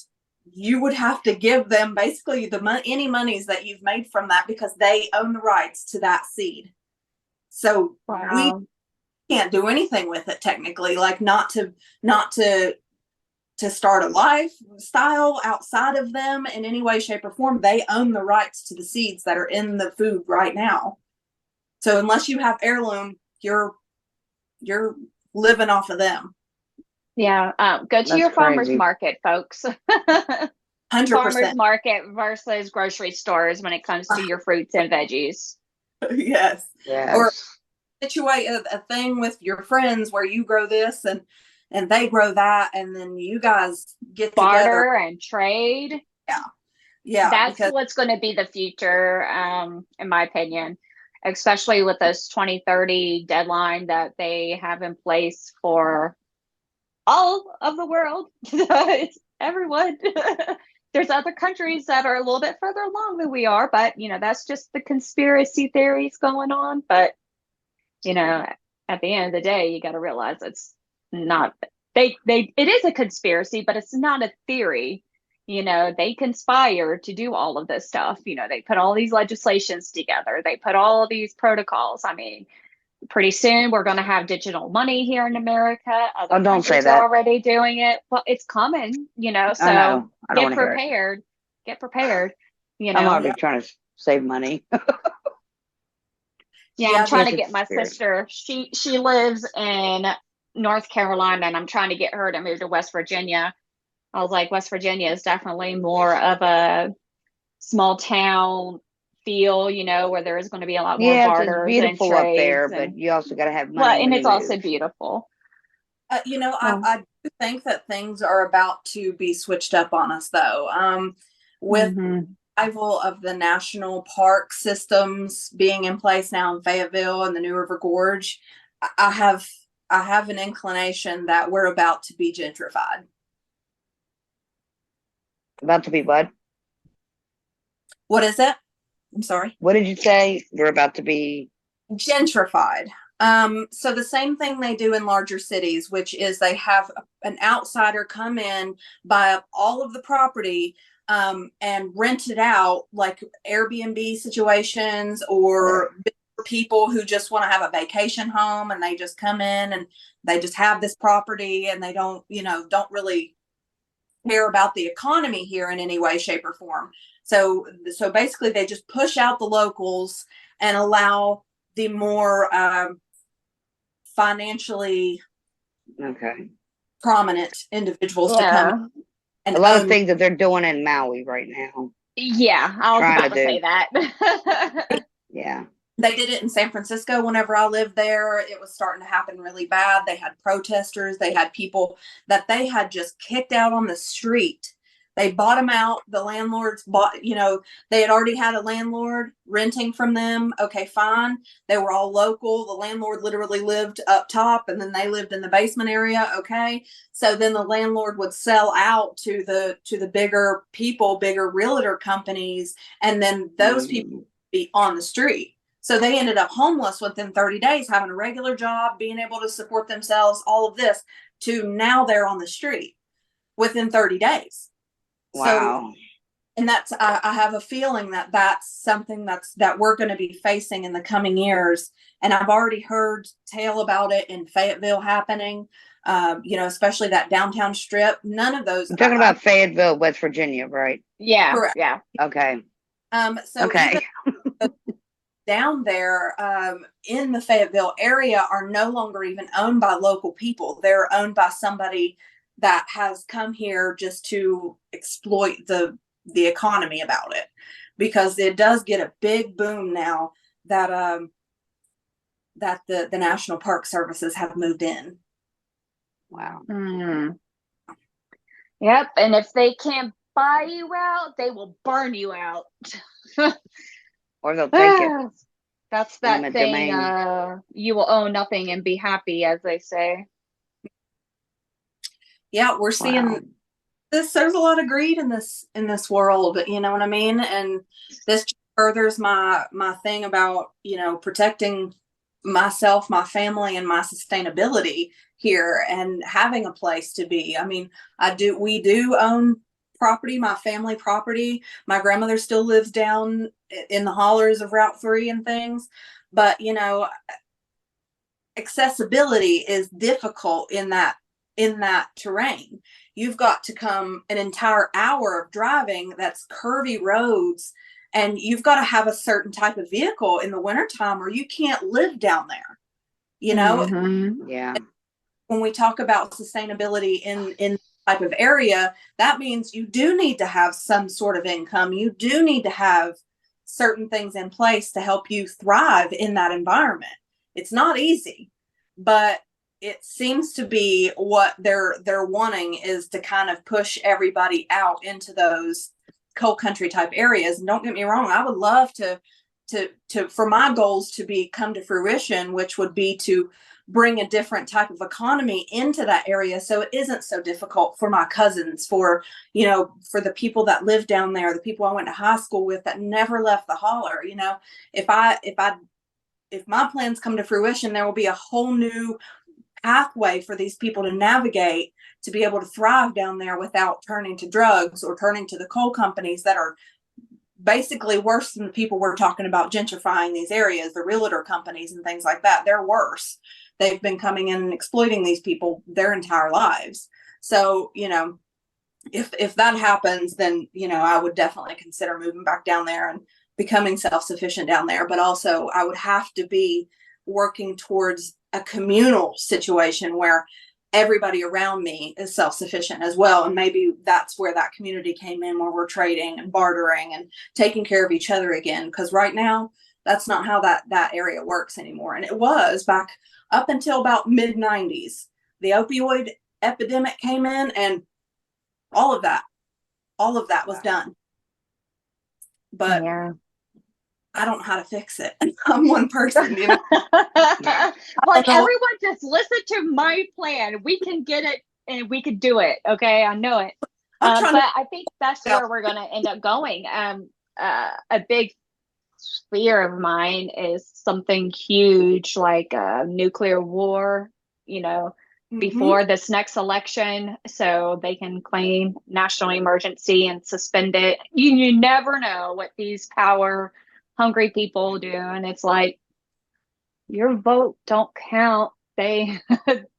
you would have to give them basically any monies that you've made from that because they own the rights to that seed. So we Wow. can't do anything with it technically, like not to start a lifestyle outside of them in any way, shape, or form. They own the rights to the seeds that are in the food right now. So unless you have heirloom, you're living off of them. Yeah. Go to That's your farmer's crazy. market, folks. 100%. Farmer's market versus grocery stores when it comes to your fruits and veggies. Yes. Or Yes. situate a thing with your friends where you grow this and they grow that, and then you guys get together. Barter and trade. Yeah, That's because what's going to be the future, in my opinion, especially with this 2030 deadline that they have in place for all of the world. It's everyone. There's other countries that are a little bit further along than we are, but that's just the conspiracy theories going on. But you know, at the end of the day, you got to realize it's not it is a conspiracy, but it's not a theory. They conspire to do all of this stuff. They put all these legislations together. They put all of these protocols. I mean, pretty soon we're going to have digital money here in America. Other Oh, don't say countries are that. already doing it. Well, it's coming, I so know. I don't get want to hear it. prepared. Get prepared, I'm already trying to save money. Yeah, I'm trying the to get my Conspiracy. sister. She lives in North Carolina, and I'm trying to get her to move to West Virginia. I was like, West Virginia is definitely more of a small town feel, where there is going to be a lot more Yes, it's barters and beautiful up there, trades, but and you also got to have well, money and when you it's also move. beautiful. Well, I do think that things are about to be switched up on us, though. With mhm. arrival of the national park systems being in place now in Fayetteville and the New River Gorge, I have an inclination that we're about to be gentrified. About to be what? What is it? I'm sorry. What did you say? We're about to be. Gentrified. So the same thing they do in larger cities, which is they have an outsider come in, buy up all of the property, and rent it out like Airbnb situations or people who just want to have a vacation home and they just come in and they just have this property and they don't really care about the economy here in any way, shape, or form. So basically they just push out the locals and allow the more financially Okay. prominent individuals to come in Yeah, and A lot of own. things that they're doing in Maui right now. yeah. I was Trying about to to say do. that. Yeah. They did it in San Francisco whenever I lived there. It was starting to happen really bad. They had protesters. They had people that they had just kicked out on the street. They bought them out. The landlords bought, they had already had a landlord renting from them. Okay, fine. They were all local. The landlord literally lived up top and then they lived in the basement area. Okay. So then the landlord would sell out to the bigger people, bigger realtor companies, and then those people would be on the street. So they ended up homeless within 30 days, having a regular job, being able to support themselves, all of this, to now they're on the street within 30 days. Wow. So, and that's, I have a feeling that that's something that we're going to be facing in the coming years. And I've already heard tale about it in Fayetteville happening, especially that downtown strip. None of those. I'm talking about Fayetteville, West Virginia, right? Yeah. Correct. Yeah. Okay. So Okay. even down there in the Fayetteville area are no longer even owned by local people. They're owned by somebody that has come here just to exploit the economy about it, because it does get a big boom now that that the National Park Services have moved in. Wow. Mm. Yep. And if they can't buy you out, they will burn you out. Or they'll take it. That's that Eminent thing. domain. You will own nothing and be happy, as they say. Yeah, we're seeing Wow. this. There's a lot of greed in this world, you know what I mean? And this furthers my thing about, protecting myself, my family, and my sustainability here, and having a place to be. I mean, we do own property, my family property. My grandmother still lives down in the hollers of Route 3 and things, but accessibility is difficult in that terrain. You've got to come an entire hour of driving that's curvy roads, and you've got to have a certain type of vehicle in the wintertime or you can't live down there. Mhm. Yeah. When we talk about sustainability in type of area, that means you do need to have some sort of income. You do need to have certain things in place to help you thrive in that environment. It's not easy, but it seems to be what they're wanting is to kind of push everybody out into those coal country type areas. And don't get me wrong, I would love to for my goals to come to fruition, which would be to bring a different type of economy into that area so it isn't so difficult for my cousins, for the people that live down there, the people I went to high school with that never left the holler. If my plans come to fruition, there will be a whole new pathway for these people to navigate to be able to thrive down there without turning to drugs or turning to the coal companies that are basically worse than the people we're talking about gentrifying these areas, the realtor companies and things like that. They're worse. They've been coming in and exploiting these people their entire lives. So, if that happens, then, I would definitely consider moving back down there and becoming self-sufficient down there. But also I would have to be working towards a communal situation where everybody around me is self-sufficient as well. And maybe that's where that community came in, where we're trading and bartering and taking care of each other again. Because right now, that's not how that area works anymore. And it was back up until about mid-90s. The opioid epidemic came in, and all of that was done. But Yeah. I don't know how to fix it. I'm one person, Like, know. everyone just listen to my plan. We can get it and we could do it. Okay. I know it. But I think that's where we're going to end up going. A big fear of mine is something huge like nuclear war, before this next election, so they can claim national emergency and suspend it. You never know what these power hungry people do, and it's like, your vote don't count. They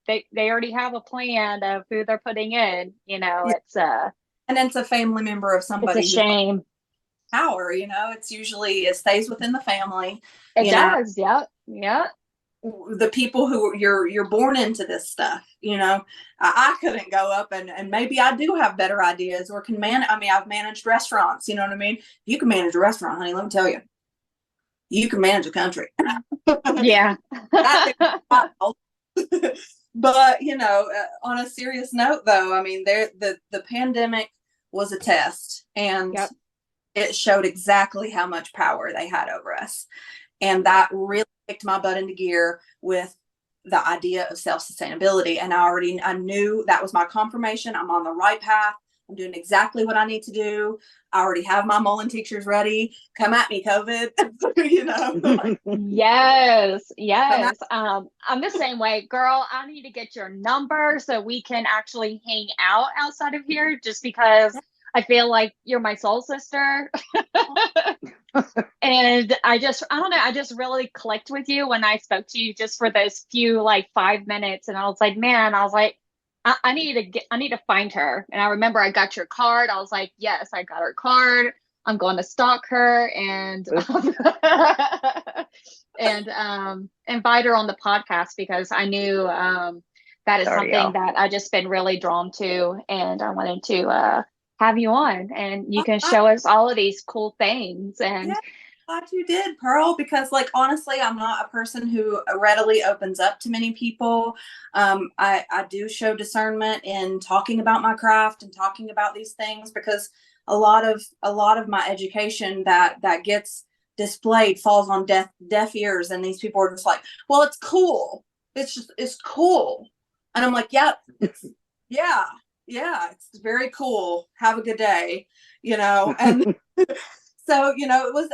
they already have a plan of who they're putting in. It's and it's a family member of somebody. It's a shame. Power, it's usually, it stays within the family. It does. Yep. The people who you're born into this stuff. I couldn't go up and maybe I do have better ideas or can I've managed restaurants. You know what I mean? You can manage a restaurant, honey. Let me tell you, you can manage a country. Yeah. But on a serious note, though, the pandemic was a test, and it showed exactly how much power they had over us, and that really kicked my butt into gear with the idea of self-sustainability. And I knew that was my confirmation. I'm on the right path. I'm doing exactly what I need to do. I already have my Mullen teachers ready. Come at me, COVID. You know, Yes, come at yes. I'm the same way, girl. I need to get your number so we can actually hang out outside of here just because I feel like you're my soul sister. And I don't know, I just really clicked with you when I spoke to you just for those few like 5 minutes. And I was like, man, I was like, I need to find her. And I remember I got your card. I was like, yes, I got her card. I'm going to stalk her and and invite her on the podcast because I knew that is Sorry, something y'all. that I just been really drawn to, and I wanted to have you on, and you can show us all of these cool things. And yeah, glad you did, Pearl, because like honestly, I'm not a person who readily opens up to many people. I do show discernment in talking about my craft and talking about these things because a lot of my education that gets displayed falls on deaf ears, and these people are just like, well, it's cool. It's cool. And I'm like, yeah, yeah, yeah, it's very cool. Have a good day, and so,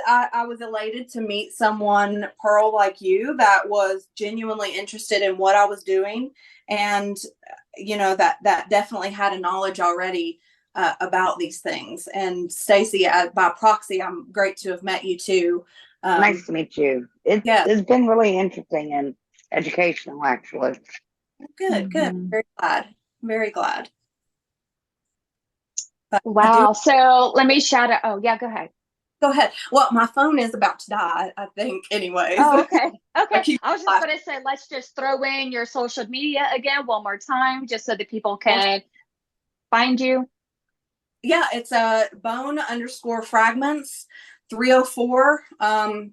I was elated to meet someone, Pearl, like you, that was genuinely interested in what I was doing. And, that definitely had a knowledge already about these things. And Stacy, by proxy, I'm great to have met you too. Nice to meet you. Yeah, It's been really interesting and educational, actually. good, good. Mhm. Very glad. Very glad. But I do Wow. So let me shout out. Oh, yeah, go ahead. go ahead. Well, my phone is about to die, I think, anyways. Oh, okay. I Okay. keep I was just going to say, let's just throw in your social media again one more time, just so that people can find you. Yeah, it's a bone_fragments 304.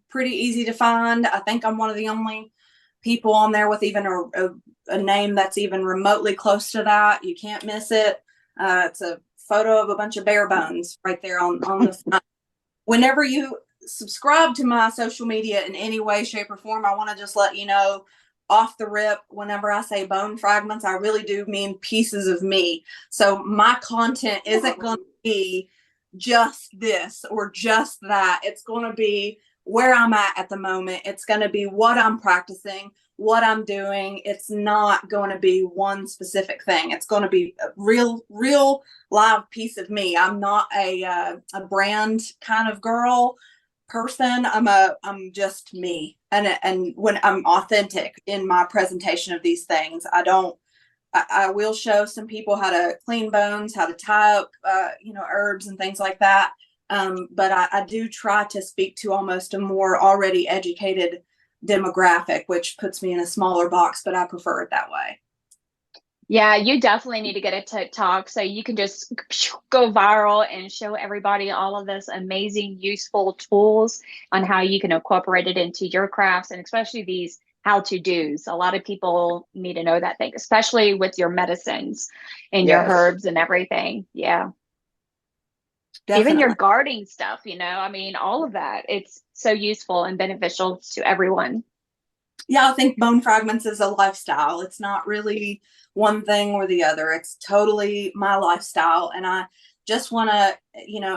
Pretty easy to find. I think I'm one of the only people on there with even a name that's even remotely close to that. You can't miss it. It's a photo of a bunch of bare bones right there on the front. Whenever you subscribe to my social media in any way, shape, or form, I want to just let you know off the rip, whenever I say bone fragments, I really do mean pieces of me. So my content isn't going to be just this or just that. It's going to be where I'm at the moment. It's going to be what I'm practicing, what I'm doing. It's not going to be one specific thing. It's going to be a real live piece of me. I'm not a brand kind of girl person. I'm just me. And when I'm authentic in my presentation of these things, I will show some people how to clean bones, how to tie up herbs and things like that. But I do try to speak to almost a more already educated demographic, which puts me in a smaller box, but I prefer it that way. Yeah, you definitely need to get a TikTok so you can just go viral and show everybody all of this amazing, useful tools on how you can incorporate it into your crafts, and especially these how to do's. A lot of people need to know that thing, especially with your medicines and your Yes. herbs and everything. Yeah. Even your Definitely. gardening stuff, I mean, all of that. It's so useful and beneficial to everyone. Yeah, I think bone fragments is a lifestyle. It's not really one thing or the other. It's totally my lifestyle. And I just want to,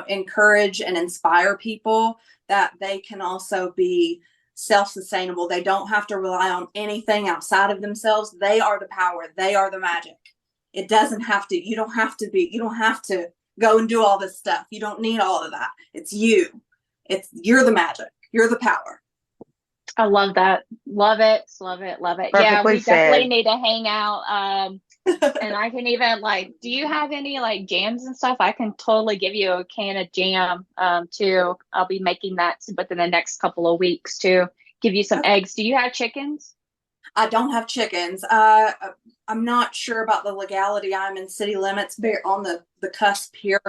encourage and inspire people that they can also be self-sustainable. They don't have to rely on anything outside of themselves. They are the power. They are the magic. It doesn't have to, you don't have to go and do all this stuff. You don't need all of that. It's you. You're the magic. You're the power. I love that. Love it. Love it. Love it. Yeah, Perfectly we definitely said. need to hang out. And I can even do you have any like jams and stuff? I can totally give you a can of jam too. I'll be making that within the next couple of weeks to give you some eggs. Do you have chickens? I don't have chickens. I'm not sure about the legality. I'm in city limits, on the cusp here,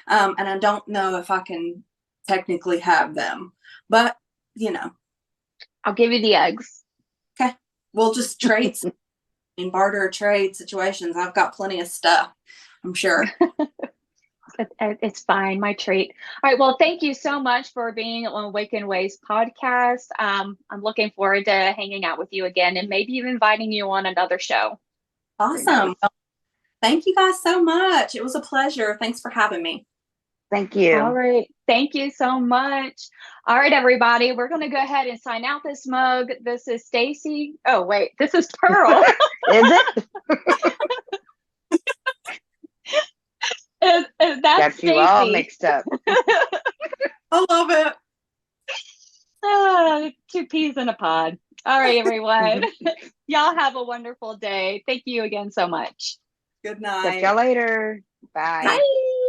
and I don't know if I can technically have them. But I'll give you the eggs. okay, we'll just trade in barter trade situations. I've got plenty of stuff, I'm sure. It's fine, my treat. All right, well, thank you so much for being on Awaken Ways podcast. I'm looking forward to hanging out with you again and maybe even inviting you on another show. Awesome. Thank you guys so much. It was a pleasure. Thanks for having me. Thank you. All right. Thank you so much. All right, everybody. We're going to go ahead and sign out this mug. This is Stacy. Oh, wait. This is Pearl. Is it? That's Got you all Stacy. mixed up. I love it. Two peas in a pod. All right, everyone. Y'all have a wonderful day. Thank you again so much. Good Catch night. y'all later. Bye. Bye.